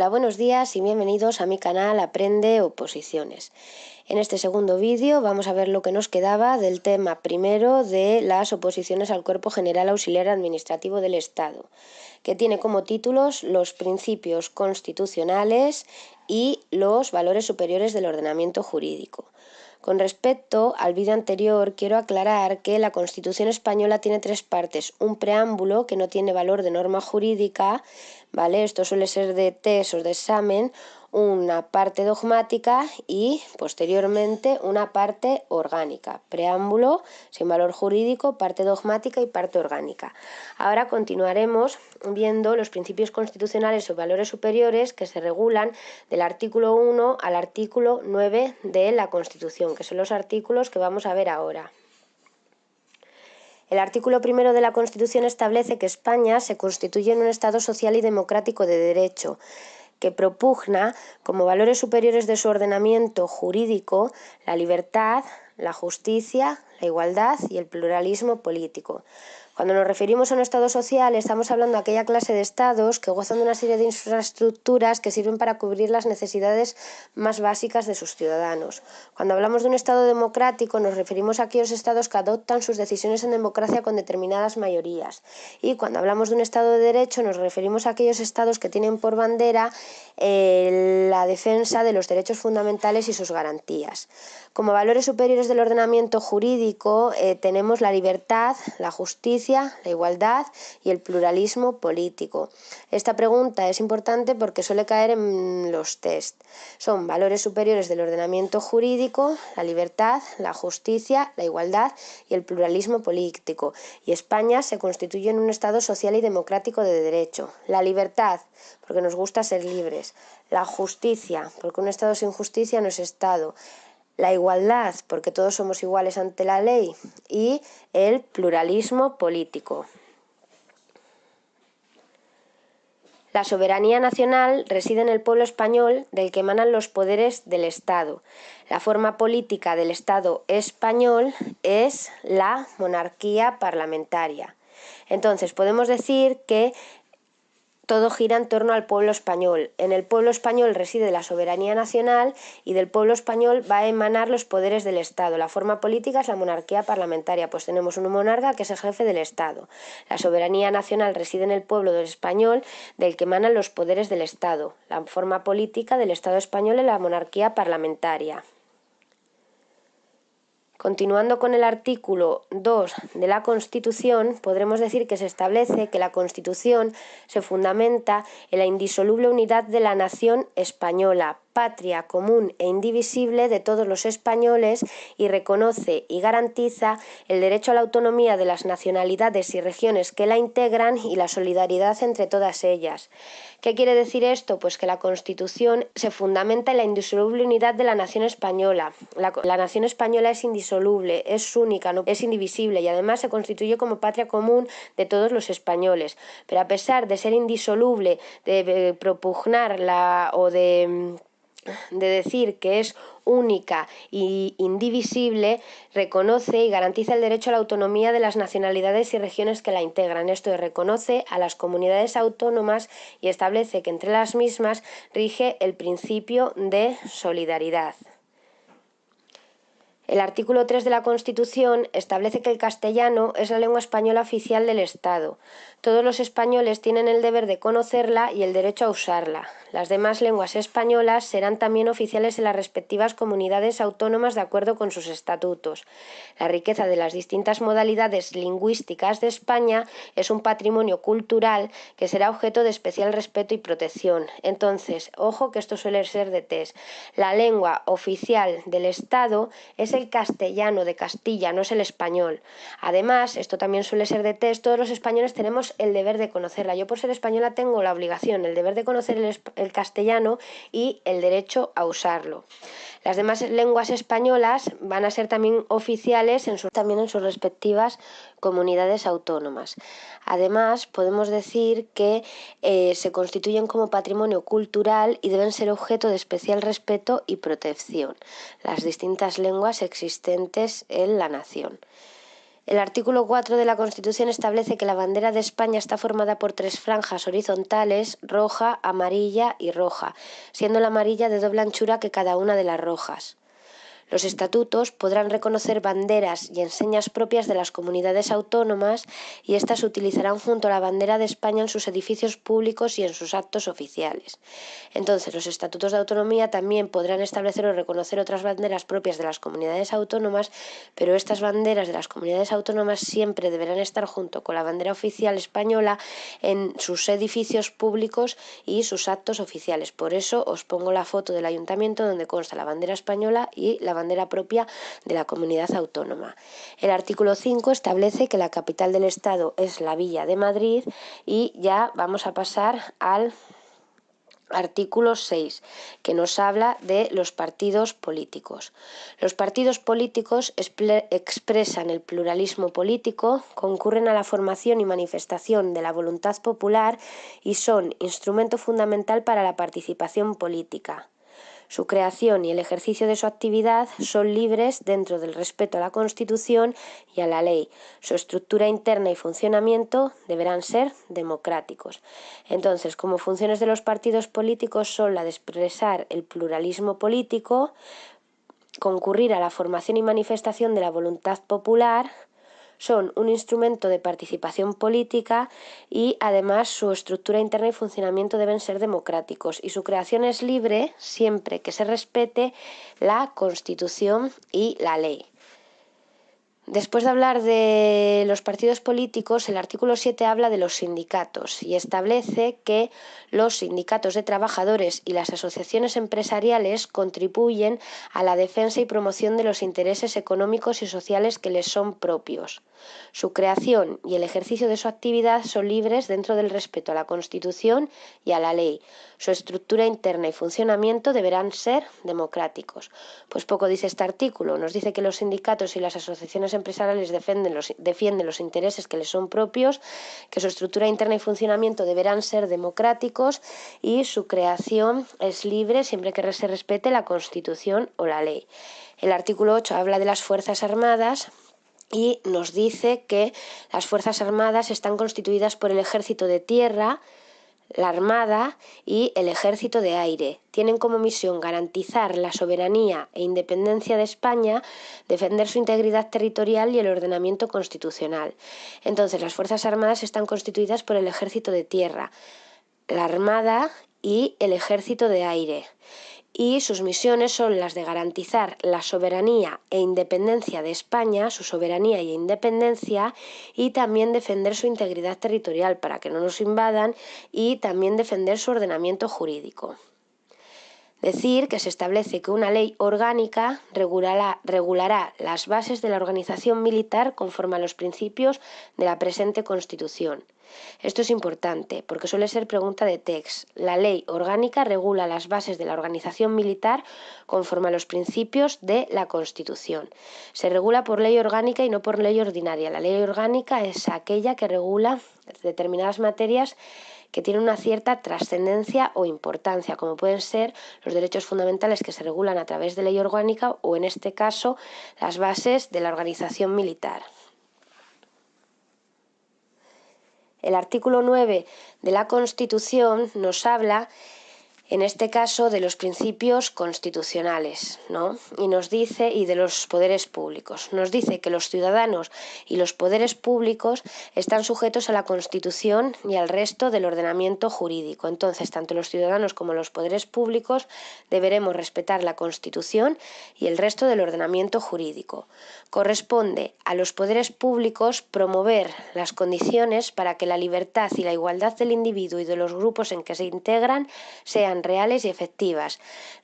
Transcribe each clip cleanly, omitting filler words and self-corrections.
Hola, buenos días y bienvenidos a mi canal Aprende Oposiciones. En este segundo vídeo vamos a ver lo que nos quedaba del tema primero de las oposiciones al Cuerpo General Auxiliar Administrativo del Estado, que tiene como títulos los principios constitucionales y los valores superiores del ordenamiento jurídico. Con respecto al vídeo anterior, quiero aclarar que la Constitución española tiene tres partes. Un preámbulo que no tiene valor de norma jurídica, ¿vale? Esto suele ser de test o de examen, una parte dogmática y posteriormente una parte orgánica. Preámbulo sin valor jurídico, parte dogmática y parte orgánica. Ahora continuaremos viendo los principios constitucionales o valores superiores que se regulan del artículo 1 al artículo 9 de la Constitución, que son los artículos que vamos a ver ahora. El artículo 1 de la Constitución establece que España se constituye en un Estado social y democrático de derecho, que propugna como valores superiores de su ordenamiento jurídico la libertad, la justicia, la igualdad y el pluralismo político. Cuando nos referimos a un Estado social, estamos hablando de aquella clase de estados que gozan de una serie de infraestructuras que sirven para cubrir las necesidades más básicas de sus ciudadanos. Cuando hablamos de un Estado democrático, nos referimos a aquellos estados que adoptan sus decisiones en democracia con determinadas mayorías. Y cuando hablamos de un Estado de derecho, nos referimos a aquellos estados que tienen por bandera la defensa de los derechos fundamentales y sus garantías. Como valores superiores del ordenamiento jurídico tenemos la libertad, la justicia, la igualdad y el pluralismo político. Esta pregunta es importante porque suele caer en los test. Son valores superiores del ordenamiento jurídico, la libertad, la justicia, la igualdad y el pluralismo político. Y España se constituye en un Estado social y democrático de derecho. La libertad, porque nos gusta ser libres. La justicia, porque un Estado sin justicia no es Estado. La igualdad, porque todos somos iguales ante la ley, y el pluralismo político. La soberanía nacional reside en el pueblo español, del que emanan los poderes del Estado. La forma política del Estado español es la monarquía parlamentaria. Entonces, podemos decir que todo gira en torno al pueblo español. En el pueblo español reside la soberanía nacional y del pueblo español va a emanar los poderes del Estado. La forma política es la monarquía parlamentaria, pues tenemos un monarca que es el jefe del Estado. La soberanía nacional reside en el pueblo español, del que emanan los poderes del Estado. La forma política del Estado español es la monarquía parlamentaria. Continuando con el artículo 2 de la Constitución, podremos decir que se establece que la Constitución se fundamenta en la indisoluble unidad de la nación española, patria común e indivisible de todos los españoles, y reconoce y garantiza el derecho a la autonomía de las nacionalidades y regiones que la integran y la solidaridad entre todas ellas. ¿Qué quiere decir esto? Pues que la Constitución se fundamenta en la indisoluble unidad de la nación española. La nación española es indisoluble, es única, no es indivisible, y además se constituye como patria común de todos los españoles. Pero a pesar de ser indisoluble, de propugnarla o de decir que es única e indivisible, reconoce y garantiza el derecho a la autonomía de las nacionalidades y regiones que la integran. Esto reconoce a las comunidades autónomas y establece que entre las mismas rige el principio de solidaridad. El artículo 3 de la Constitución establece que el castellano es la lengua española oficial del Estado. Todos los españoles tienen el deber de conocerla y el derecho a usarla. Las demás lenguas españolas serán también oficiales en las respectivas comunidades autónomas de acuerdo con sus estatutos. La riqueza de las distintas modalidades lingüísticas de España es un patrimonio cultural que será objeto de especial respeto y protección. Entonces, ojo que esto suele ser de test. La lengua oficial del Estado es el castellano de Castilla, no es el español. Además, esto también suele ser de test, todos los españoles tenemos el deber de conocerla. Yo por ser española tengo la obligación, el deber de conocer el castellano y el derecho a usarlo. Las demás lenguas españolas van a ser también oficiales también en sus respectivas comunidades autónomas. Además, podemos decir que se constituyen como patrimonio cultural y deben ser objeto de especial respeto y protección, las distintas lenguas existentes en la nación. El artículo 4 de la Constitución establece que la bandera de España está formada por 3 franjas horizontales, roja, amarilla y roja, siendo la amarilla de doble anchura que cada una de las rojas. Los estatutos podrán reconocer banderas y enseñas propias de las comunidades autónomas y éstas se utilizarán junto a la bandera de España en sus edificios públicos y en sus actos oficiales. Entonces, los estatutos de autonomía también podrán establecer o reconocer otras banderas propias de las comunidades autónomas, pero estas banderas de las comunidades autónomas siempre deberán estar junto con la bandera oficial española en sus edificios públicos y sus actos oficiales. Por eso os pongo la foto del ayuntamiento donde consta la bandera española y la bandera propia de la comunidad autónoma. El artículo 5 establece que la capital del Estado es la Villa de Madrid y ya vamos a pasar al artículo 6, que nos habla de los partidos políticos. Los partidos políticos expresan el pluralismo político, concurren a la formación y manifestación de la voluntad popular y son instrumento fundamental para la participación política. Su creación y el ejercicio de su actividad son libres dentro del respeto a la Constitución y a la ley. Su estructura interna y funcionamiento deberán ser democráticos. Entonces, como funciones de los partidos políticos son la de expresar el pluralismo político, concurrir a la formación y manifestación de la voluntad popular, son un instrumento de participación política y además su estructura interna y funcionamiento deben ser democráticos y su creación es libre siempre que se respete la Constitución y la ley. Después de hablar de los partidos políticos, el artículo 7 habla de los sindicatos y establece que los sindicatos de trabajadores y las asociaciones empresariales contribuyen a la defensa y promoción de los intereses económicos y sociales que les son propios. Su creación y el ejercicio de su actividad son libres dentro del respeto a la Constitución y a la ley. Su estructura interna y funcionamiento deberán ser democráticos. Pues poco dice este artículo. Nos dice que los sindicatos y las asociaciones empresariales defienden los intereses que les son propios, que su estructura interna y funcionamiento deberán ser democráticos y su creación es libre siempre que se respete la Constitución o la ley. El artículo 8 habla de las Fuerzas Armadas y nos dice que las Fuerzas Armadas están constituidas por el Ejército de Tierra, la Armada y el Ejército de Aire. Tienen como misión garantizar la soberanía e independencia de España, defender su integridad territorial y el ordenamiento constitucional. Entonces, las Fuerzas Armadas están constituidas por el Ejército de Tierra, la Armada y el Ejército de Aire. Y sus misiones son las de garantizar la soberanía e independencia de España, su soberanía e independencia, y también defender su integridad territorial para que no nos invadan y también defender su ordenamiento jurídico. Decir que se establece que una ley orgánica regulará las bases de la organización militar conforme a los principios de la presente Constitución. Esto es importante porque suele ser pregunta de text. La ley orgánica regula las bases de la organización militar conforme a los principios de la Constitución. Se regula por ley orgánica y no por ley ordinaria. La ley orgánica es aquella que regula determinadas materias que tienen una cierta trascendencia o importancia, como pueden ser los derechos fundamentales que se regulan a través de ley orgánica o, en este caso, las bases de la organización militar. El artículo 9 de la Constitución nos habla, en este caso, de los principios constitucionales, ¿no? Y nos dice, y de los poderes públicos. Nos dice que los ciudadanos y los poderes públicos están sujetos a la Constitución y al resto del ordenamiento jurídico. Entonces, tanto los ciudadanos como los poderes públicos deberemos respetar la Constitución y el resto del ordenamiento jurídico. Corresponde a los poderes públicos promover las condiciones para que la libertad y la igualdad del individuo y de los grupos en que se integran sean reales y efectivas,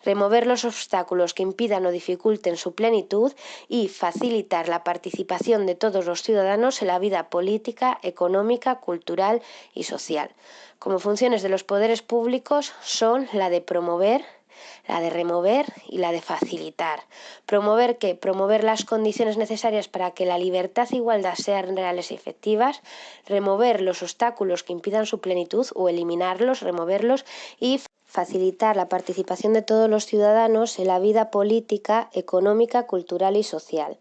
remover los obstáculos que impidan o dificulten su plenitud y facilitar la participación de todos los ciudadanos en la vida política, económica, cultural y social. Como funciones de los poderes públicos son la de promover, la de remover y la de facilitar. ¿Promover qué? Promover las condiciones necesarias para que la libertad e igualdad sean reales y efectivas, remover los obstáculos que impidan su plenitud o eliminarlos, removerlos y facilitar la participación de todos los ciudadanos en la vida política, económica, cultural y social.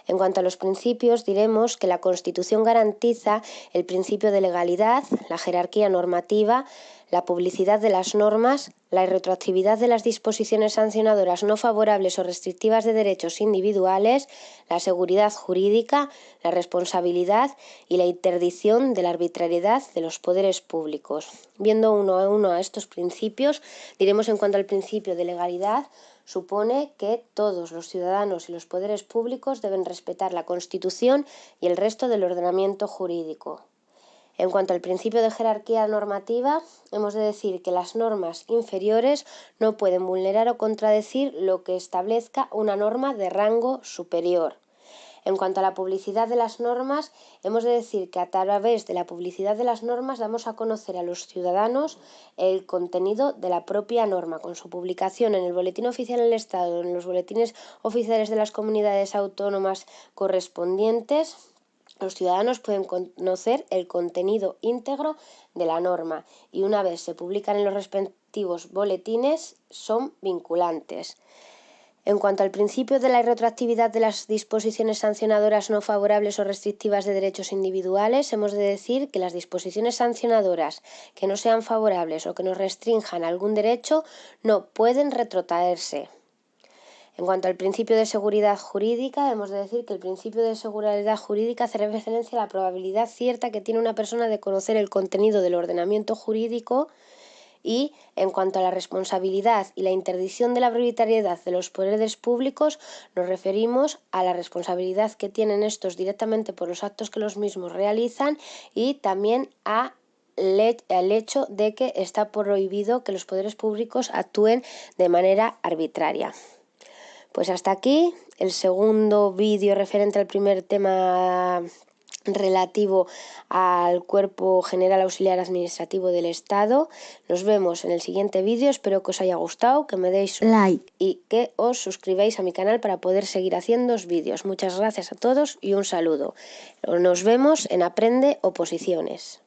En cuanto a los principios, diremos que la Constitución garantiza el principio de legalidad, la jerarquía normativa, la publicidad de las normas, la irretroactividad de las disposiciones sancionadoras no favorables o restrictivas de derechos individuales, la seguridad jurídica, la responsabilidad y la interdicción de la arbitrariedad de los poderes públicos. Viendo uno a estos principios, diremos en cuanto al principio de legalidad, supone que todos los ciudadanos y los poderes públicos deben respetar la Constitución y el resto del ordenamiento jurídico. En cuanto al principio de jerarquía normativa, hemos de decir que las normas inferiores no pueden vulnerar o contradecir lo que establezca una norma de rango superior. En cuanto a la publicidad de las normas, hemos de decir que a través de la publicidad de las normas damos a conocer a los ciudadanos el contenido de la propia norma, con su publicación en el Boletín Oficial del Estado, en los boletines oficiales de las comunidades autónomas correspondientes. Los ciudadanos pueden conocer el contenido íntegro de la norma y una vez se publican en los respectivos boletines son vinculantes. En cuanto al principio de la irretroactividad de las disposiciones sancionadoras no favorables o restrictivas de derechos individuales, hemos de decir que las disposiciones sancionadoras que no sean favorables o que nos restrinjan algún derecho no pueden retrotraerse. En cuanto al principio de seguridad jurídica, hemos de decir que el principio de seguridad jurídica hace referencia a la probabilidad cierta que tiene una persona de conocer el contenido del ordenamiento jurídico y, en cuanto a la responsabilidad y la interdicción de la arbitrariedad de los poderes públicos, nos referimos a la responsabilidad que tienen estos directamente por los actos que los mismos realizan y también al hecho de que está prohibido que los poderes públicos actúen de manera arbitraria. Pues hasta aquí el segundo vídeo referente al primer tema relativo al Cuerpo General Auxiliar Administrativo del Estado. Nos vemos en el siguiente vídeo, espero que os haya gustado, que me deis un like y que os suscribáis a mi canal para poder seguir haciendo vídeos. Muchas gracias a todos y un saludo. Nos vemos en Aprende Oposiciones.